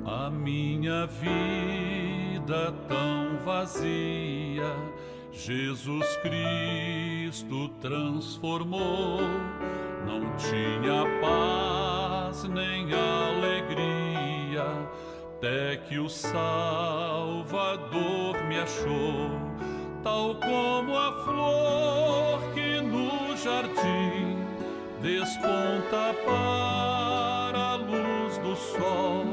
A minha vida tão vazia, Jesus Cristo transformou. Não tinha paz nem alegria, até que o Salvador me achou. Tal como a flor que no jardim desponta para a luz do sol,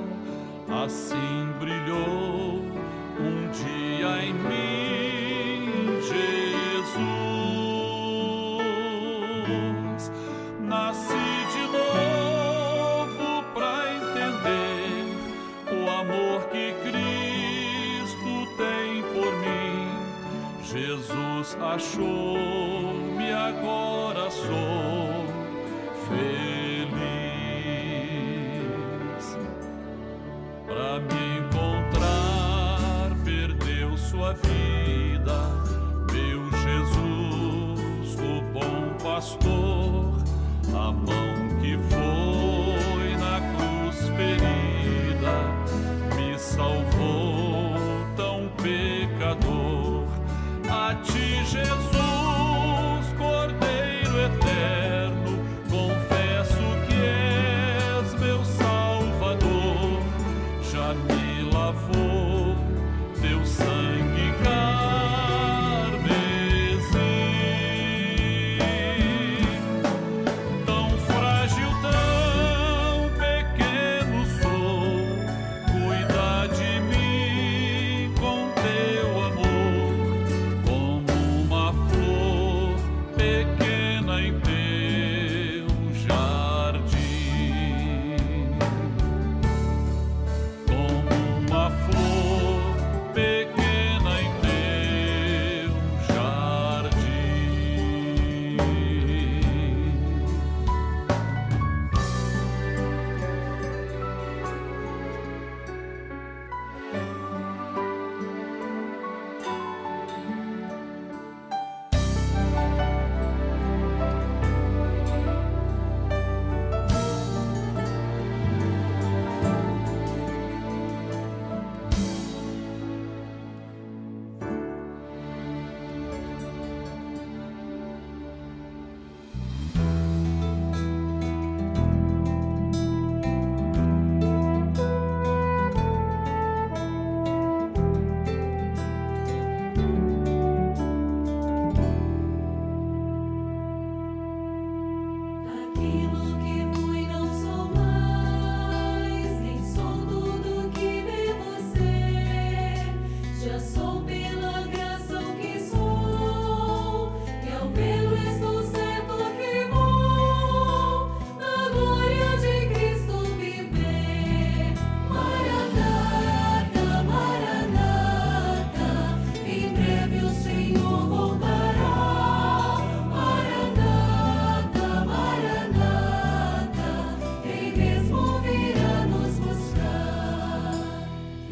assim brilhou um dia em mim Jesus. Nasci de novo pra entender o amor que Cristo tem por mim. Jesus achou-me, agora sou feliz. Pra me encontrar, perdeu sua vida, meu Jesus, o bom pastor. A mão que foi na cruz ferida me salvou, tão pecador. A ti, Jesus, Cordeiro eterno, confesso que és meu Salvador. Já me lavou teu sangue carmesim. Tão frágil, tão pequeno sou, cuida de mim com teu amor, como uma flor pequena em teu jardim. Como uma flor pequena em teu jardim. Aquilo que fui não sou mais, nem sou tudo que devo ser. Já sou pela graça o que sou, e ao vê-lo estou certo que vou na glória de Cristo viver. Maranata, Maranata, em breve o Senhor voltará. Maranata, Maranata, Ele mesmo virá nos buscar.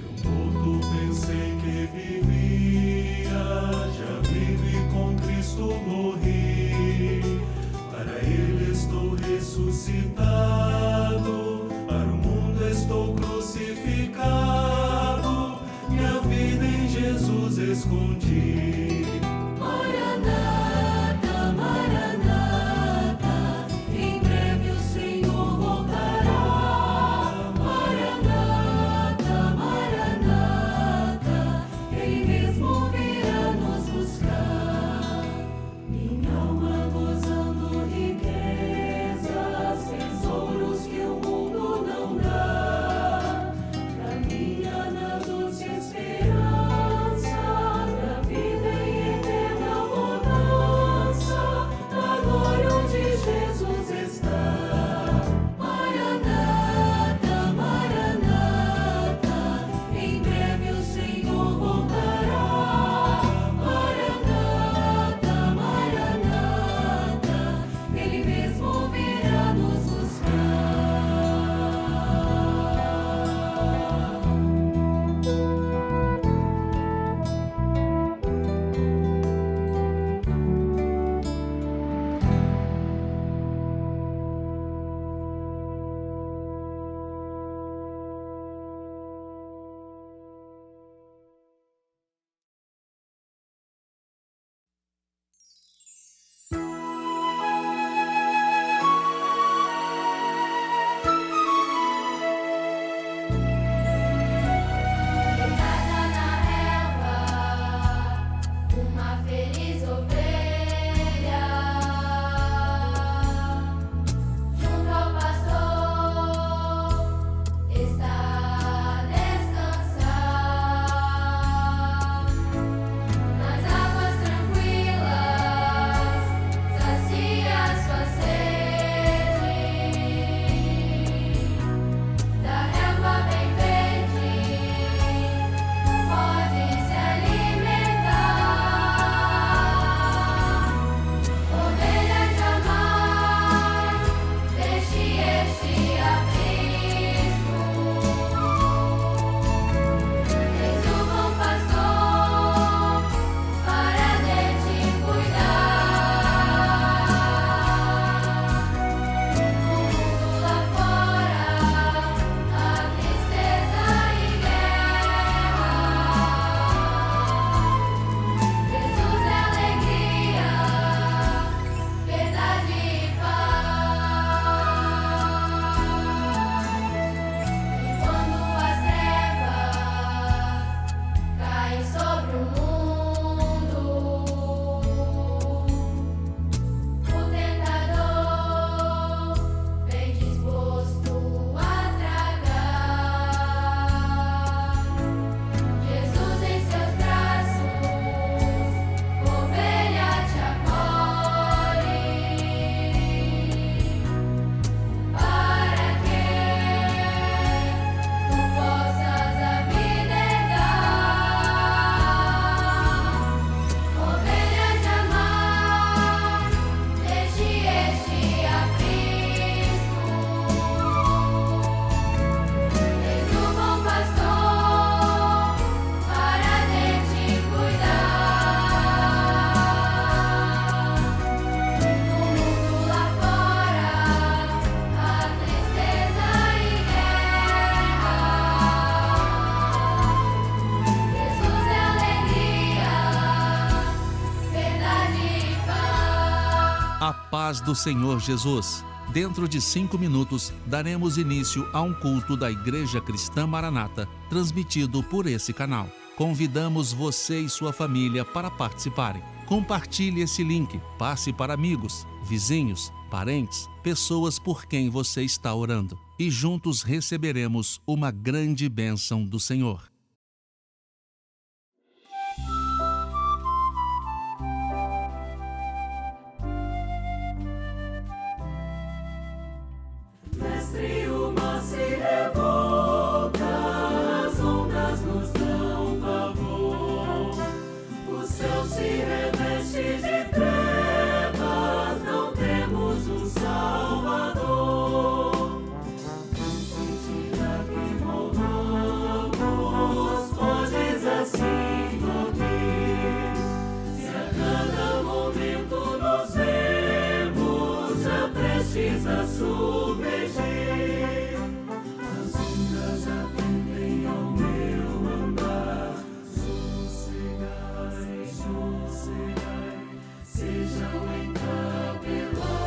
Eu morto pensei que vivia, já vivo e com Cristo morri. Para Ele estou ressuscitado, para o mundo estou crucificado. Minha vida em Jesus escondi. Maranata, Maranata, em breve o Senhor voltará. Maranata, Maranata, Ele mesmo virá nos buscar. Minha alma gozando riquezas, tesouros que o mundo não dá. Pra minha na doce esperança, pra vida A paz do Senhor Jesus. Dentro de 5 minutos, daremos início a um culto da Igreja Cristã Maranata, transmitido por esse canal. Convidamos você e sua família para participarem. Compartilhe esse link, passe para amigos, vizinhos, parentes, pessoas por quem você está orando. E juntos receberemos uma grande bênção do Senhor. Mestre, o mar se revolta, as ondas nos dão pavor. O céu se reveste de trevas, não temos um Salvador. Não sentirá que morramos, podes assim dormir. Se a cada momento nos vemos, já prestes a submergir. As ondas atendem ao meu andar. Sossegai, sossegai, sejam encapelado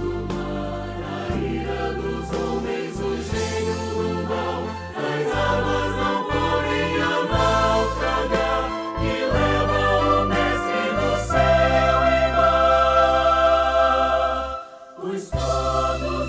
o mar. A ira dos homens, o gênio do mal. As águas não podem a naufragar, que leva o mestre do céu e mar. Pois todos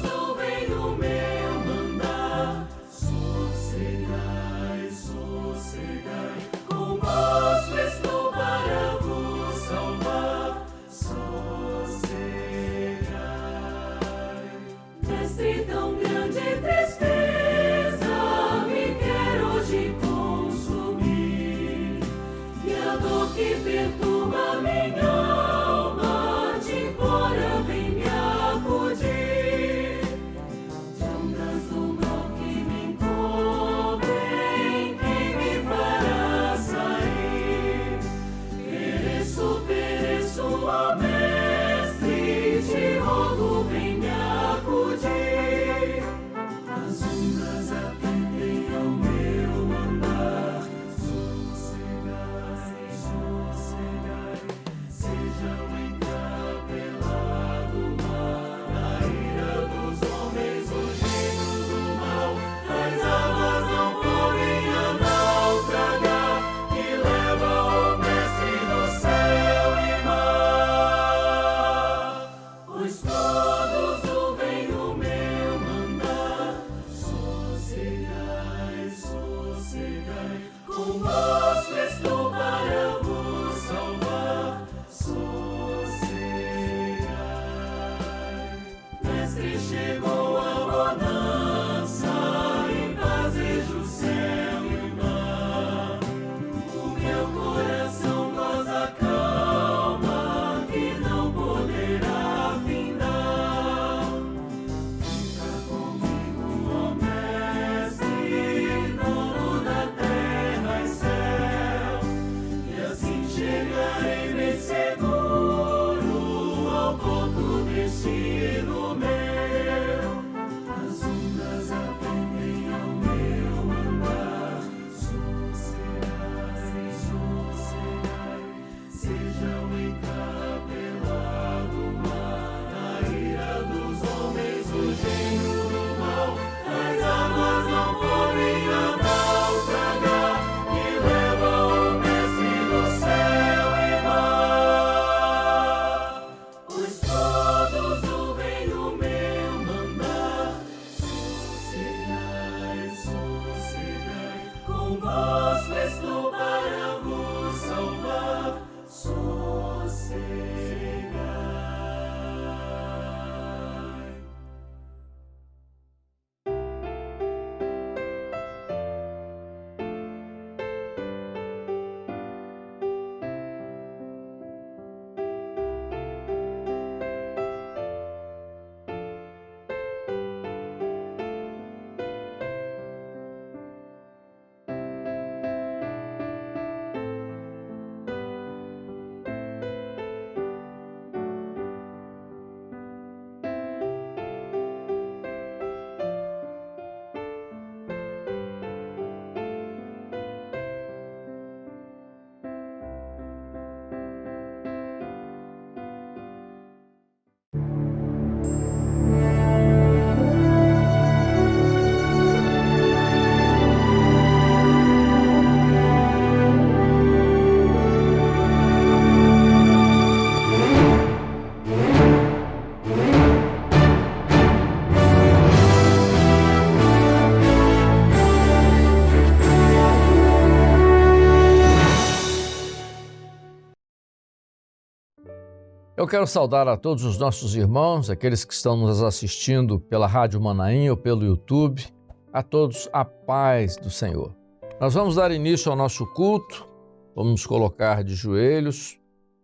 Eu quero saudar a todos os nossos irmãos, aqueles que estão nos assistindo pela Rádio Manaim ou pelo YouTube, a todos a paz do Senhor. Nós vamos dar início ao nosso culto, vamos nos colocar de joelhos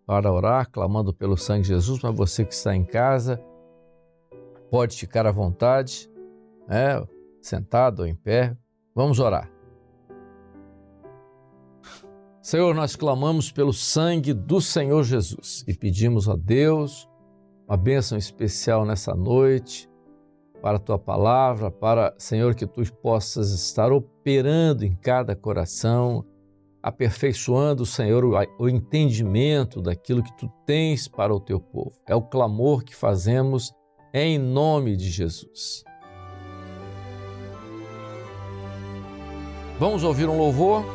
para orar, clamando pelo sangue de Jesus, mas você que está em casa pode ficar à vontade, sentado ou em pé. Vamos orar. Senhor, nós clamamos pelo sangue do Senhor Jesus e pedimos a Deus uma bênção especial nessa noite, para a Tua palavra, para, Senhor, que Tu possas estar operando em cada coração, aperfeiçoando, Senhor, o entendimento daquilo que Tu tens para o Teu povo. É o clamor que fazemos em nome de Jesus. Vamos ouvir um louvor?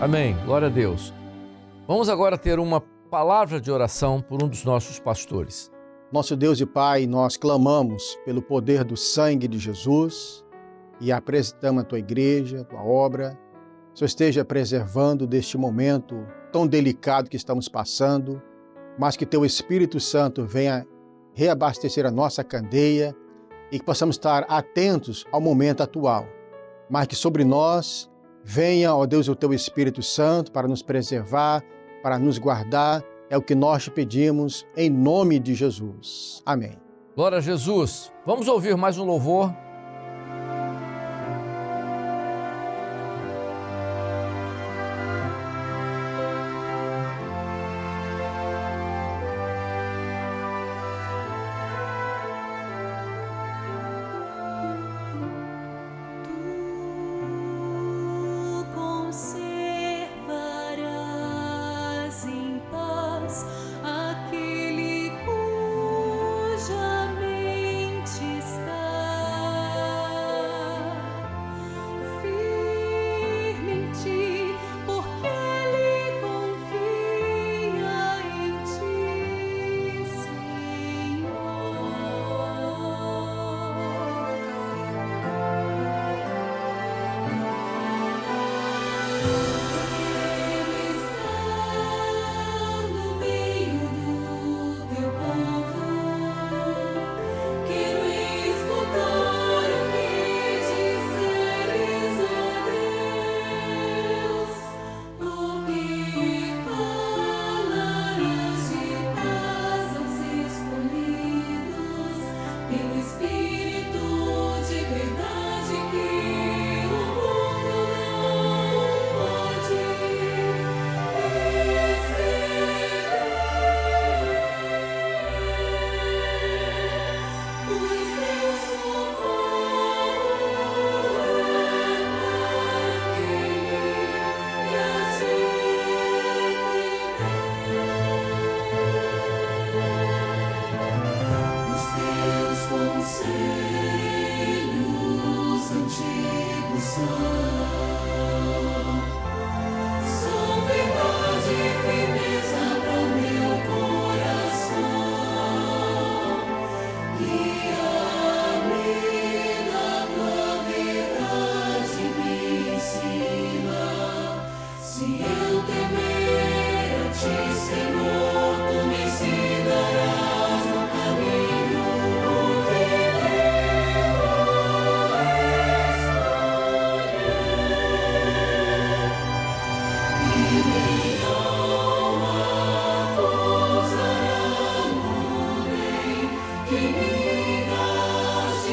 Amém. Glória a Deus. Vamos agora ter uma palavra de oração por um dos nossos pastores. Nosso Deus e Pai, nós clamamos pelo poder do sangue de Jesus e apresentamos a Tua igreja, a Tua obra. O Senhor esteja preservando deste momento tão delicado que estamos passando, mas que Teu Espírito Santo venha reabastecer a nossa candeia e que possamos estar atentos ao momento atual, mas que sobre nós venha, ó Deus, o Teu Espírito Santo para nos preservar, para nos guardar. É o que nós te pedimos, em nome de Jesus. Amém. Glória a Jesus. Vamos ouvir mais um louvor. hás de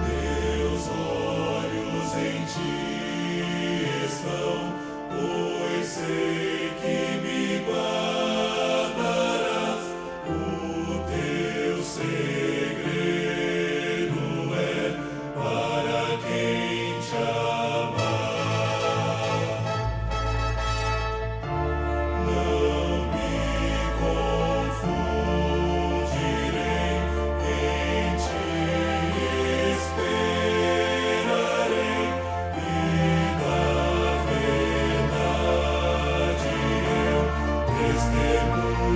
Meus olhos em ti estão, pois sei que me guardarás. O teu segredo é para quem te amar. Não me confundirei, em ti esperarei, e da verdade eu testemunharei.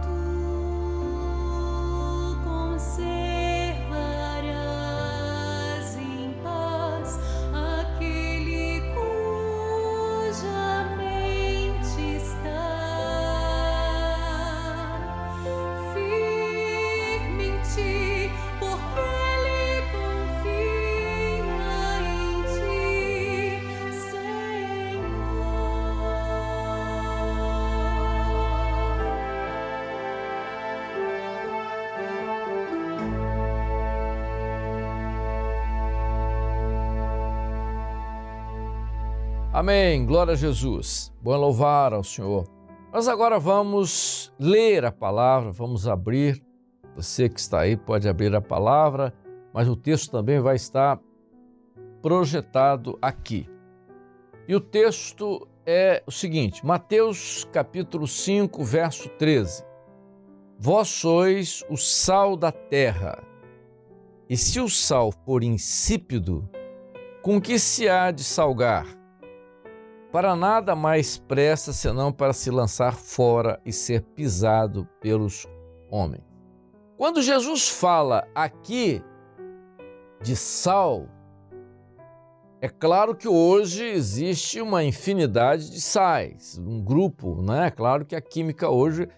Tu conservarás em paz aquele cuja mente está firme em ti, porque ele confia em ti, Senhor. Amém. Glória a Jesus. Bom louvar ao Senhor. Nós agora vamos ler a palavra, vamos abrir. Você que está aí pode abrir a palavra, mas o texto também vai estar projetado aqui. E o texto é o seguinte, Mateus capítulo 5, verso 13. Vós sois o sal da terra, e se o sal for insípido, com que se há de salgar? Para nada mais presta senão para se lançar fora e ser pisado pelos homens. Quando Jesus fala aqui de sal, é claro que hoje existe uma infinidade de sais, um grupo, né? É claro que a química hoje,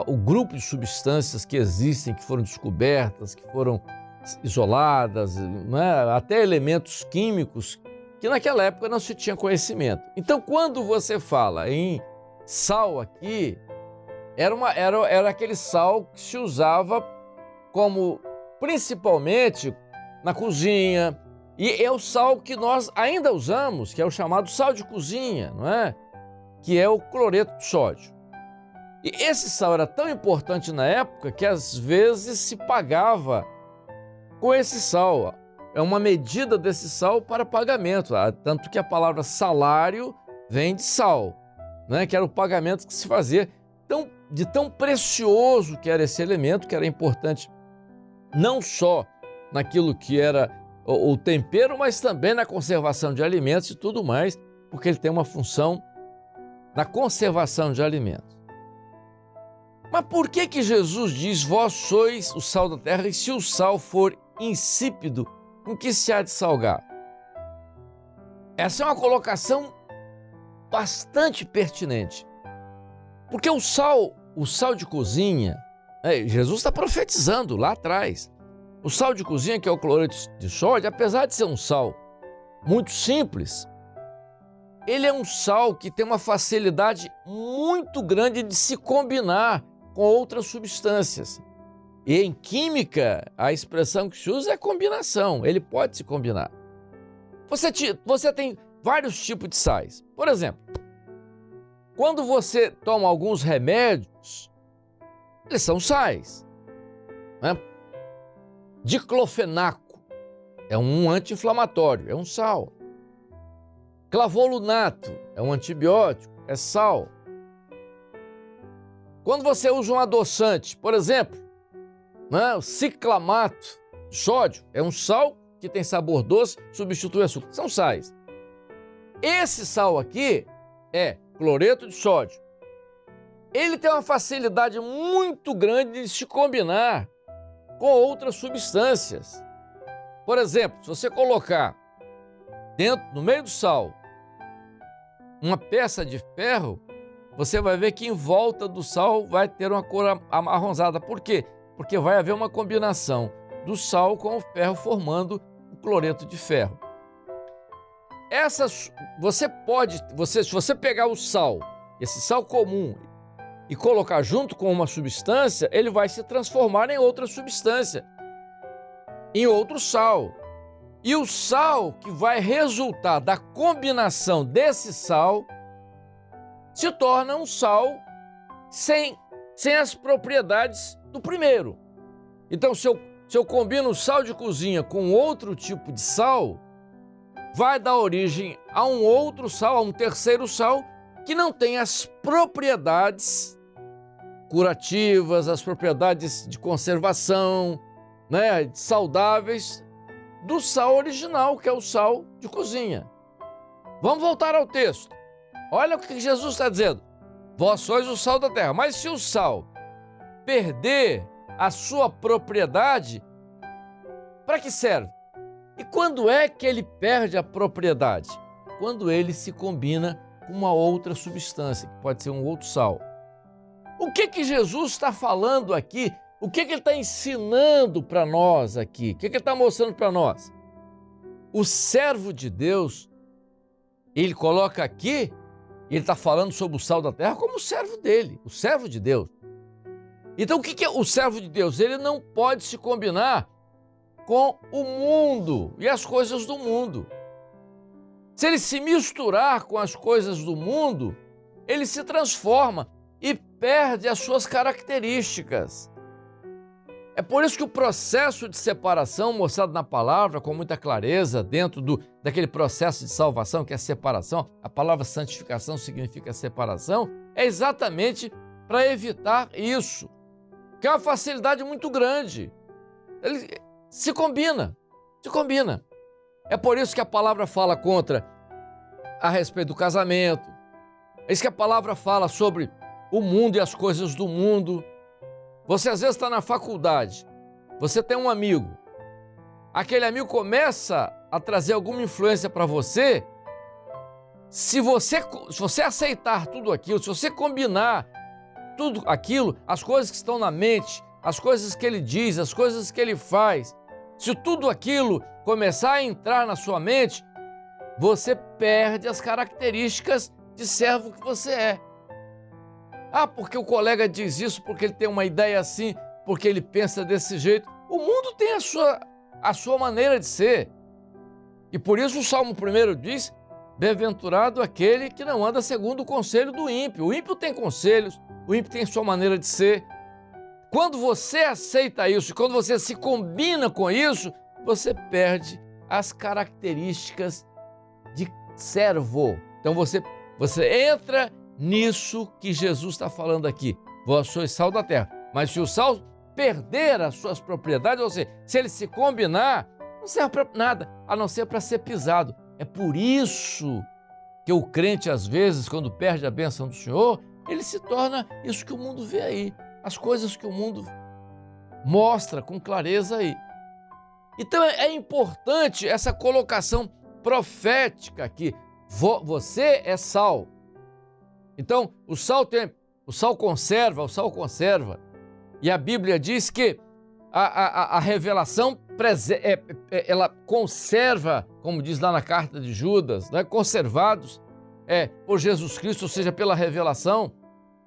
o grupo de substâncias que existem, que foram descobertas, que foram isoladas, né? Até elementos químicos que naquela época não se tinha conhecimento. Então, quando você fala em sal aqui, era aquele sal que se usava como principalmente na cozinha, e é o sal que nós ainda usamos, que é o chamado sal de cozinha, não é? Que é o cloreto de sódio. E esse sal era tão importante na época que às vezes se pagava com esse sal. É uma medida desse sal para pagamento, tanto que a palavra salário vem de sal, né? Que era o pagamento que se fazia. De tão precioso que era esse elemento, que era importante não só naquilo que era o tempero, mas também na conservação de alimentos e tudo mais, porque ele tem uma função na conservação de alimentos. Mas por que Jesus diz, vós sois o sal da terra, e se o sal for insípido, com que se há de salgar? Essa é uma colocação bastante pertinente. Porque o sal de cozinha, Jesus está profetizando lá atrás. O sal de cozinha, que é o cloreto de sódio, apesar de ser um sal muito simples, ele é um sal que tem uma facilidade muito grande de se combinar com outras substâncias. E em química, a expressão que se usa é combinação, ele pode se combinar. Você tem vários tipos de sais. Por exemplo, quando você toma alguns remédios, eles são sais, né? Diclofenaco é um anti-inflamatório, é um sal. Clavulunato é um antibiótico, é sal. Quando você usa um adoçante, por exemplo, né, o ciclamato de sódio, é um sal que tem sabor doce, substitui açúcar. São sais. Esse sal aqui é cloreto de sódio. Ele tem uma facilidade muito grande de se combinar com outras substâncias. Por exemplo, se você colocar no meio do sal, uma peça de ferro, você vai ver que em volta do sal vai ter uma cor amarronzada. Por quê? Porque vai haver uma combinação do sal com o ferro formando o cloreto de ferro. Se você pegar o sal, esse sal comum, e colocar junto com uma substância, ele vai se transformar em outra substância, em outro sal. E o sal que vai resultar da combinação desse sal se torna um sal sem as propriedades do primeiro. Então, se eu combino o sal de cozinha com outro tipo de sal, vai dar origem a um outro sal, a um terceiro sal, que não tem as propriedades curativas, as propriedades de conservação, né, saudáveis do sal original, que é o sal de cozinha. Vamos voltar ao texto. Olha o que Jesus está dizendo. Vós sois o sal da terra. Mas se o sal perder a sua propriedade, para que serve? E quando é que ele perde a propriedade? Quando ele se combina com uma outra substância, que pode ser um outro sal. O que Jesus está falando aqui? O que ele está ensinando para nós aqui? O que ele está mostrando para nós? O servo de Deus, ele coloca aqui, ele está falando sobre o sal da terra como o servo dele, o servo de Deus. Então o que é o servo de Deus? Ele não pode se combinar com o mundo e as coisas do mundo. Se ele se misturar com as coisas do mundo, ele se transforma e perde as suas características. É por isso que o processo de separação mostrado na palavra com muita clareza dentro daquele processo de salvação que é a separação, a palavra santificação significa separação, é exatamente para evitar isso, que é uma facilidade muito grande. Ele se combina. É por isso que a palavra fala a respeito do casamento, é isso que a palavra fala sobre o mundo e as coisas do mundo. Você às vezes está na faculdade, você tem um amigo, aquele amigo começa a trazer alguma influência para você, se você aceitar tudo aquilo, se você combinar tudo aquilo, as coisas que estão na mente, as coisas que ele diz, as coisas que ele faz, se tudo aquilo começar a entrar na sua mente, você perde as características de servo que você é. Ah, porque o colega diz isso, porque ele tem uma ideia assim, porque ele pensa desse jeito. O mundo tem a sua maneira de ser. E por isso o Salmo 1 diz, bem-aventurado aquele que não anda segundo o conselho do ímpio. O ímpio tem conselhos, o ímpio tem sua maneira de ser. Quando você aceita isso, quando você se combina com isso, você perde as características de servo. Então você entra nisso que Jesus está falando aqui. Vós sois sal da terra. Mas se o sal perder as suas propriedades, ou seja, se ele se combinar, não serve para nada, a não ser para ser pisado. É por isso que o crente, às vezes, quando perde a bênção do Senhor, ele se torna isso que o mundo vê aí, as coisas que o mundo mostra com clareza aí. Então é importante essa colocação profética aqui. Você é sal. Então, o sal conserva. E a Bíblia diz que a revelação ela conserva, como diz lá na carta de Judas, né? Conservados por Jesus Cristo, ou seja, pela revelação.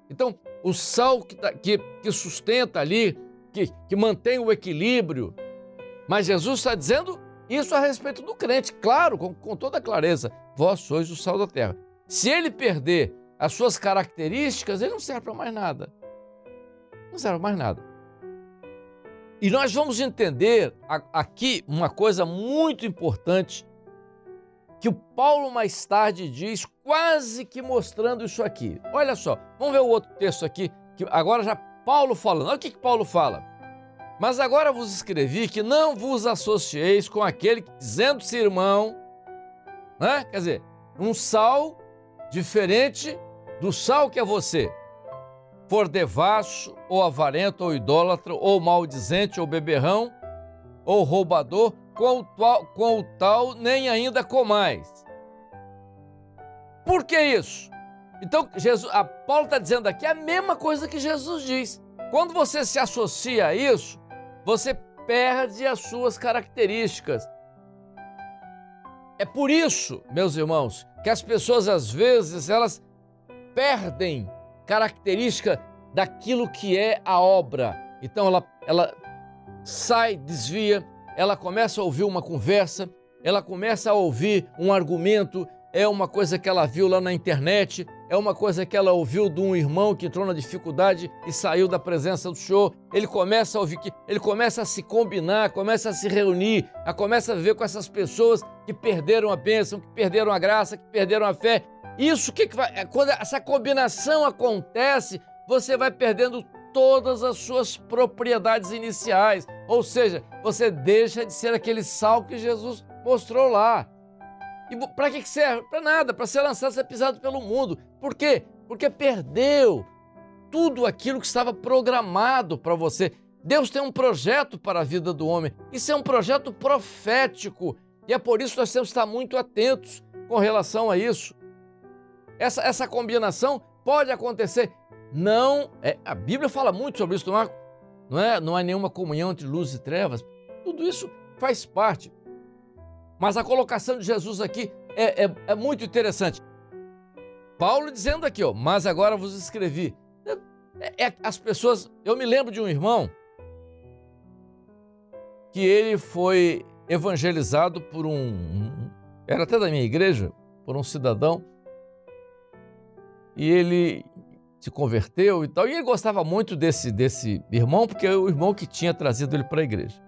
Então, o sal que sustenta ali, que mantém o equilíbrio. Mas Jesus está dizendo isso a respeito do crente, claro, com toda clareza. Vós sois o sal da terra. Se ele perder as suas características, ele não serve para mais nada. Não serve para mais nada. E nós vamos entender aqui uma coisa muito importante que o Paulo mais tarde diz, quase que mostrando isso aqui. Olha só, vamos ver o outro texto aqui, que agora já Paulo falando. Olha o que Paulo fala. Mas agora vos escrevi que não vos associeis com aquele que, dizendo-se irmão, né? Quer dizer, um sal diferente do sal que é você, for devasso, ou avarento, ou idólatra, ou maldizente, ou beberrão, ou roubador, com o tal nem ainda comais. Por que isso? Então, Paulo está dizendo aqui a mesma coisa que Jesus diz. Quando você se associa a isso, você perde as suas características. É por isso, meus irmãos, que as pessoas às vezes elas perdem característica daquilo que é a obra. Então ela sai, desvia, ela começa a ouvir uma conversa, ela começa a ouvir um argumento, é uma coisa que ela viu lá na internet, é uma coisa que ela ouviu de um irmão que entrou na dificuldade e saiu da presença do Senhor. Ele começa a ouvir, ele começa a se combinar, começa a se reunir, começa a viver com essas pessoas que perderam a bênção, que perderam a graça, que perderam a fé. Isso que vai, quando essa combinação acontece, você vai perdendo todas as suas propriedades iniciais. Ou seja, você deixa de ser aquele sal que Jesus mostrou lá. E para que serve? Para nada, para ser lançado, ser pisado pelo mundo. Por quê? Porque perdeu tudo aquilo que estava programado para você. Deus tem um projeto para a vida do homem. Isso é um projeto profético. E é por isso que nós temos que estar muito atentos com relação a isso. Essa combinação pode acontecer. Não, a Bíblia fala muito sobre isso, não há nenhuma comunhão entre luz e trevas. Tudo isso faz parte. Mas a colocação de Jesus aqui é muito interessante. Paulo dizendo aqui, mas agora vos escrevi. As pessoas, eu me lembro de um irmão que ele foi evangelizado por era até da minha igreja, por um cidadão, e ele se converteu e tal, e ele gostava muito desse irmão, porque é o irmão que tinha trazido ele para a igreja.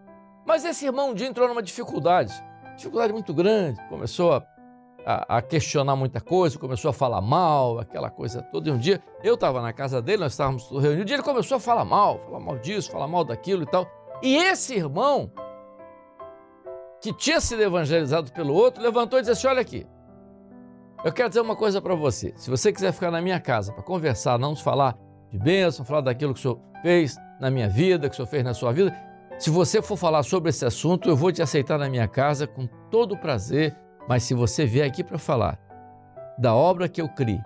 Mas esse irmão um dia entrou numa dificuldade muito grande, começou a questionar muita coisa, começou a falar mal, aquela coisa toda. E um dia, eu estava na casa dele, nós estávamos reunidos, um dia ele começou a falar mal disso, falar mal daquilo e tal. E esse irmão, que tinha sido evangelizado pelo outro, levantou e disse assim, olha aqui, eu quero dizer uma coisa para você, se você quiser ficar na minha casa para conversar, não falar de bênção, falar daquilo que o senhor fez na minha vida, que o senhor fez na sua vida, se você for falar sobre esse assunto, eu vou te aceitar na minha casa com todo o prazer, mas se você vier aqui para falar da obra que eu criei,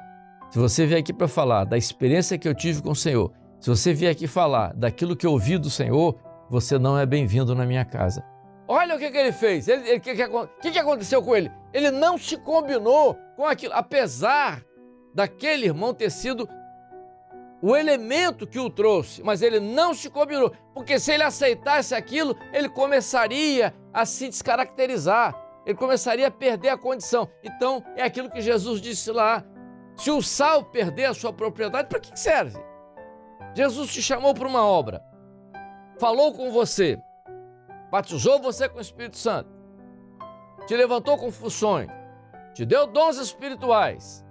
se você vier aqui para falar da experiência que eu tive com o Senhor, se você vier aqui falar daquilo que eu ouvi do Senhor, você não é bem-vindo na minha casa. Olha o que ele fez, o que aconteceu com ele? Ele não se combinou com aquilo, apesar daquele irmão ter sido o elemento que o trouxe, mas ele não se combinou, porque se ele aceitasse aquilo, ele começaria a se descaracterizar, ele começaria a perder a condição. Então, é aquilo que Jesus disse lá, se o sal perder a sua propriedade, para que serve? Jesus te chamou para uma obra, falou com você, batizou você com o Espírito Santo, te levantou com funções, te deu dons espirituais.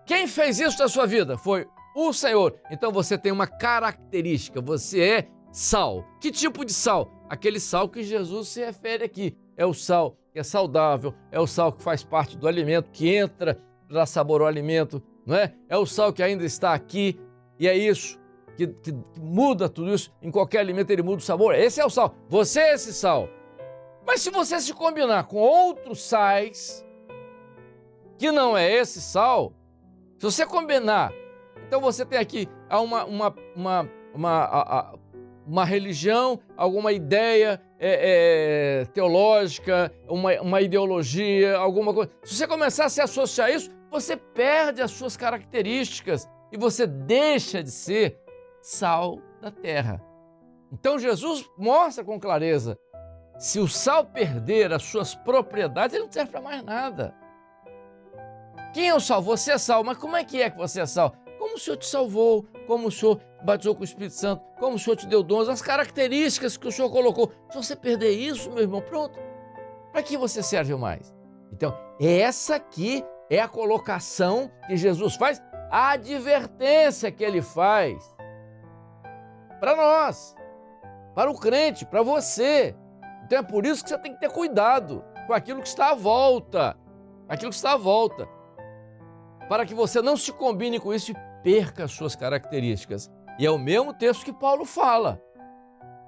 Quem fez isso na sua vida? Foi o Senhor. Então você tem uma característica, você é sal. Que tipo de sal? Aquele sal que Jesus se refere aqui. É o sal que é saudável, é o sal que faz parte do alimento, que entra para dar sabor ao alimento, não é? É o sal que ainda está aqui e é isso que muda tudo isso. Em qualquer alimento ele muda o sabor. Esse é o sal. Você é esse sal. Mas se você se combinar com outros sais, que não é esse sal, se você combinar, então você tem aqui uma religião, alguma ideia teológica, uma ideologia, alguma coisa. Se você começar a se associar a isso, você perde as suas características e você deixa de ser sal da terra. Então Jesus mostra com clareza, se o sal perder as suas propriedades, ele não serve para mais nada. Quem é o sal? Você é sal, mas como é que você é sal? Como o Senhor te salvou, como o Senhor batizou com o Espírito Santo, como o Senhor te deu dons, as características que o Senhor colocou. Se você perder isso, meu irmão, pronto, para que você serve mais? Então, Essa aqui é a colocação que Jesus faz, a advertência que ele faz para nós, para o crente, para você. Então é por isso que você tem que ter cuidado com aquilo que está à volta, para que você não se combine com isso e perca as suas características. E é o mesmo texto que Paulo fala.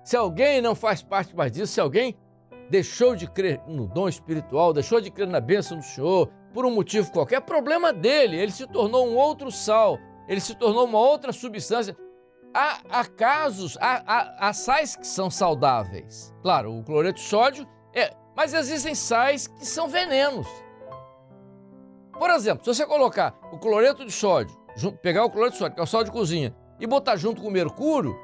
Se alguém não faz parte mais disso, se alguém deixou de crer no dom espiritual, deixou de crer na bênção do Senhor, por um motivo qualquer, problema dele, ele se tornou um outro sal, ele se tornou uma outra substância. Há casos, há sais que são saudáveis. Claro, o cloreto de sódio mas existem sais que são venenos. Por exemplo, se você colocar o cloreto de sódio, pegar o cloreto de sódio, que é o sal de cozinha, e botar junto com o mercúrio,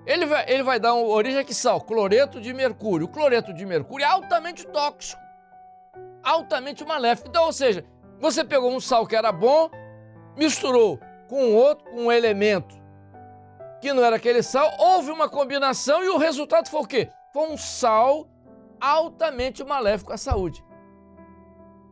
ele vai dar origem a que sal? Cloreto de mercúrio. O cloreto de mercúrio é altamente tóxico, altamente maléfico. Então, ou seja, você pegou um sal que era bom, misturou com outro, com um elemento que não era aquele sal, houve uma combinação e o resultado foi o quê? Foi um sal altamente maléfico à saúde.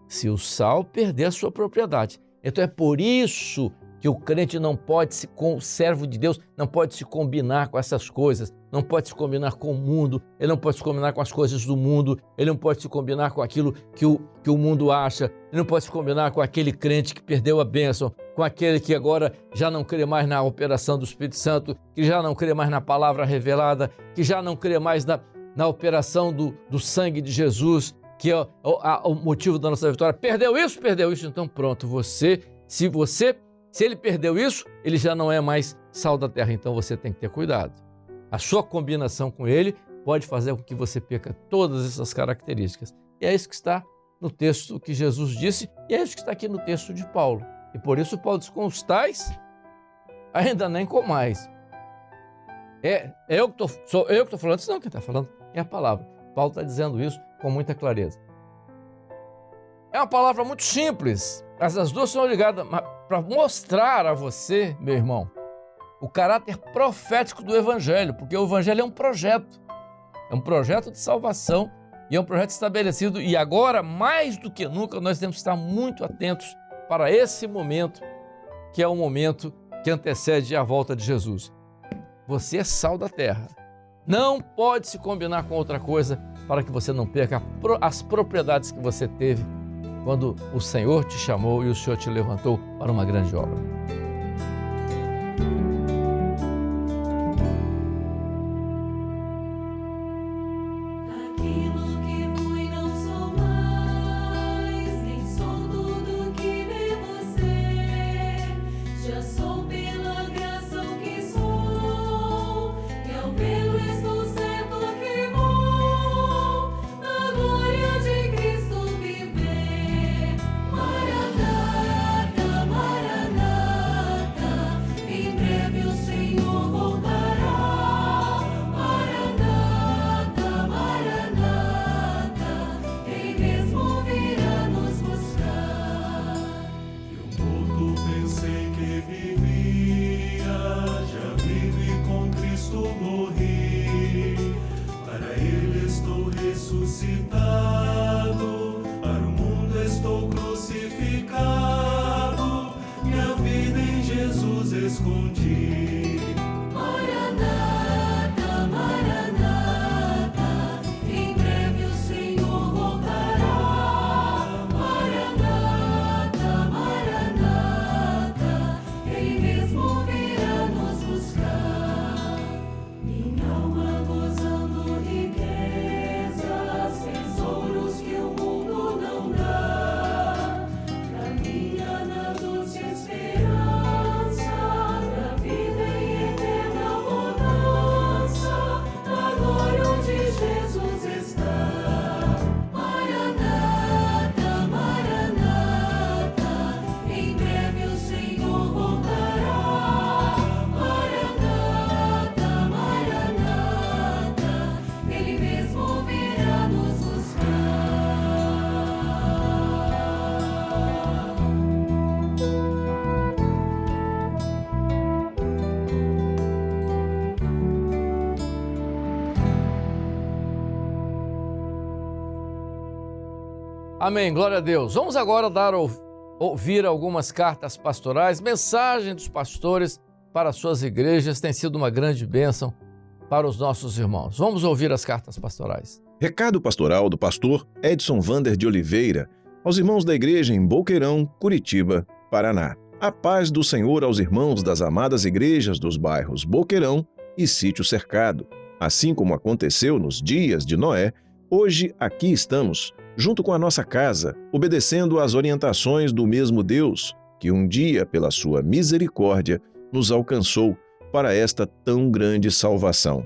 Se o sal perder a sua propriedade. Então é por isso que o crente não pode o servo de Deus não pode se combinar com essas coisas, não pode se combinar com o mundo, ele não pode se combinar com as coisas do mundo, ele não pode se combinar com aquilo que o mundo acha, ele não pode se combinar com aquele crente que perdeu a bênção, com aquele que agora já não crê mais na operação do Espírito Santo, que já não crê mais na palavra revelada, que já não crê mais na operação do sangue de Jesus, que é o motivo da nossa vitória. Perdeu isso, então pronto, se ele perdeu isso, ele já não é mais sal da terra, então você tem que ter cuidado. A sua combinação com ele pode fazer com que você perca todas essas características. E é isso que está no texto que Jesus disse, e é isso que está aqui no texto de Paulo. E por isso Paulo diz, com os tais, ainda nem com mais. Sou eu que estou falando isso? Não, quem está falando é a palavra. Paulo está dizendo isso com muita clareza. É uma palavra muito simples, mas as duas são ligadas para mostrar a você, meu irmão, o caráter profético do Evangelho, porque o Evangelho é um projeto de salvação e é um projeto estabelecido, e agora, mais do que nunca, nós temos que estar muito atentos para esse momento, que é o momento que antecede a volta de Jesus. Você é sal da terra. Não pode se combinar com outra coisa para que você não perca as propriedades que você teve quando o Senhor te chamou e o Senhor te levantou para uma grande obra. Aquilo que fui não sou mais, nem sou tudo que vê você. Já sou pela graça o que sou, e ao vê-lo estou certo que vou na glória de Cristo viver. Maranata, Maranata, em breve o Senhor voltará. Maranata, Maranata, Ele mesmo virá nos buscar. Eu morto pensei que vivia, já vivo e com Cristo morri. Para Ele estou ressuscitado, para o mundo estou crucificado. Minha vida em Jesus escondi. Maranata, Maranata, em breve o Senhor voltará. Maranata, Maranata, Ele mesmo virá nos buscar. Minha alma gozando riquezas, tesouros que o mundo não dá. Caminha na doce esperança da vida em Amém, glória a Deus. Vamos agora ouvir algumas cartas pastorais, mensagem dos pastores para as suas igrejas. Tem sido uma grande bênção para os nossos irmãos. Vamos ouvir as cartas pastorais. Recado pastoral do pastor Edson Vander de Oliveira aos irmãos da igreja em Boqueirão, Curitiba, Paraná. A paz do Senhor aos irmãos das amadas igrejas dos bairros Boqueirão e Sítio Cercado. Assim como aconteceu nos dias de Noé, hoje aqui estamos, junto com a nossa casa, obedecendo às orientações do mesmo Deus, que um dia, pela sua misericórdia, nos alcançou para esta tão grande salvação.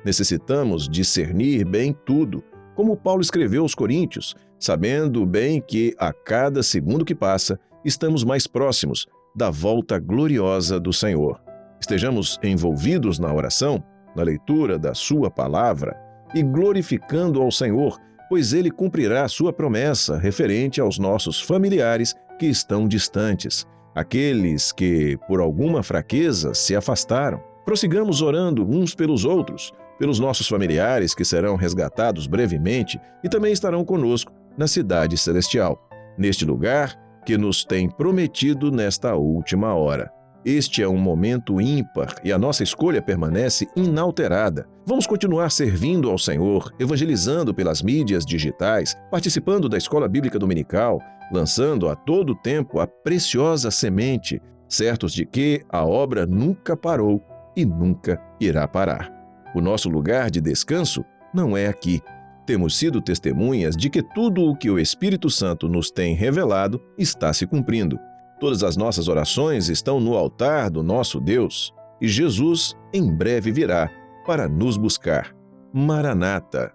Necessitamos discernir bem tudo, como Paulo escreveu aos Coríntios, sabendo bem que, a cada segundo que passa, estamos mais próximos da volta gloriosa do Senhor. Estejamos envolvidos na oração, na leitura da sua palavra e glorificando ao Senhor, pois Ele cumprirá a sua promessa referente aos nossos familiares que estão distantes, aqueles que, por alguma fraqueza, se afastaram. Prossigamos orando uns pelos outros, pelos nossos familiares que serão resgatados brevemente e também estarão conosco na cidade celestial, neste lugar que nos tem prometido nesta última hora. Este é um momento ímpar e a nossa escolha permanece inalterada. Vamos continuar servindo ao Senhor, evangelizando pelas mídias digitais, participando da Escola Bíblica Dominical, lançando a todo tempo a preciosa semente, certos de que a obra nunca parou e nunca irá parar. O nosso lugar de descanso não é aqui. Temos sido testemunhas de que tudo o que o Espírito Santo nos tem revelado está se cumprindo. Todas as nossas orações estão no altar do nosso Deus e Jesus em breve virá para nos buscar. Maranata.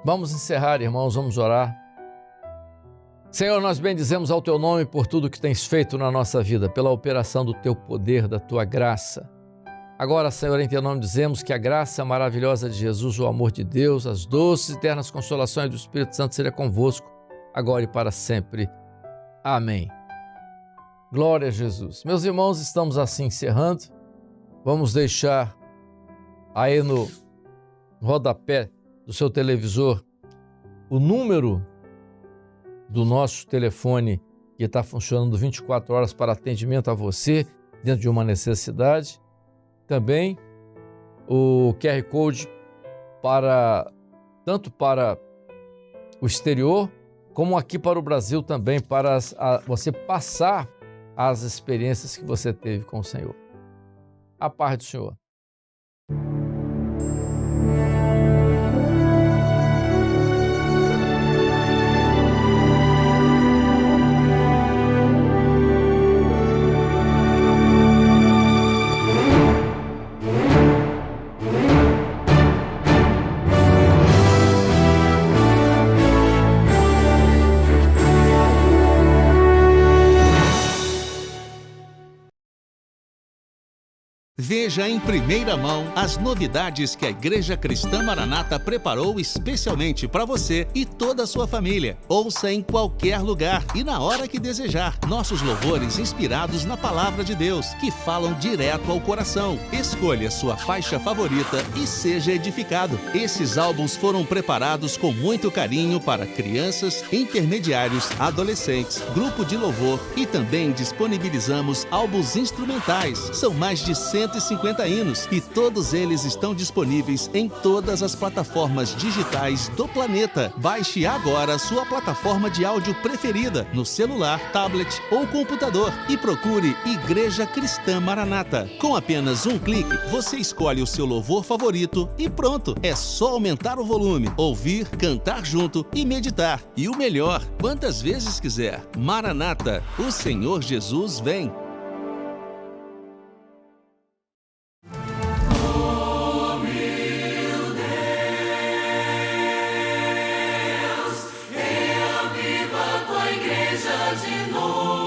Vamos encerrar, irmãos, vamos orar. Senhor, nós bendizemos ao Teu nome por tudo que Tens feito na nossa vida, pela operação do Teu poder, da Tua graça. Agora, Senhor, em Teu nome dizemos que a graça maravilhosa de Jesus, o amor de Deus, as doces e eternas consolações do Espírito Santo seja convosco, agora e para sempre. Amém. Glória a Jesus. Meus irmãos, estamos assim encerrando. Vamos deixar aí no rodapé do seu televisor o número do nosso telefone que está funcionando 24 horas para atendimento a você dentro de uma necessidade. Também o QR Code tanto para o exterior como aqui para o Brasil também, para você passar as experiências que você teve com o Senhor. A paz do Senhor. Veja em primeira mão as novidades que a Igreja Cristã Maranata preparou especialmente para você e toda a sua família. Ouça em qualquer lugar e na hora que desejar. Nossos louvores inspirados na Palavra de Deus, que falam direto ao coração. Escolha sua faixa favorita e seja edificado. Esses álbuns foram preparados com muito carinho para crianças, intermediários, adolescentes, grupo de louvor e também disponibilizamos álbuns instrumentais. São mais de 150 hinos e todos eles estão disponíveis em todas as plataformas digitais do planeta. Baixe agora sua plataforma de áudio preferida no celular, tablet ou computador e procure Igreja Cristã Maranata. Com apenas um clique, você escolhe o seu louvor favorito e pronto! É só aumentar o volume, ouvir, cantar junto e meditar. E o melhor, quantas vezes quiser. Maranata, o Senhor Jesus vem! De novo.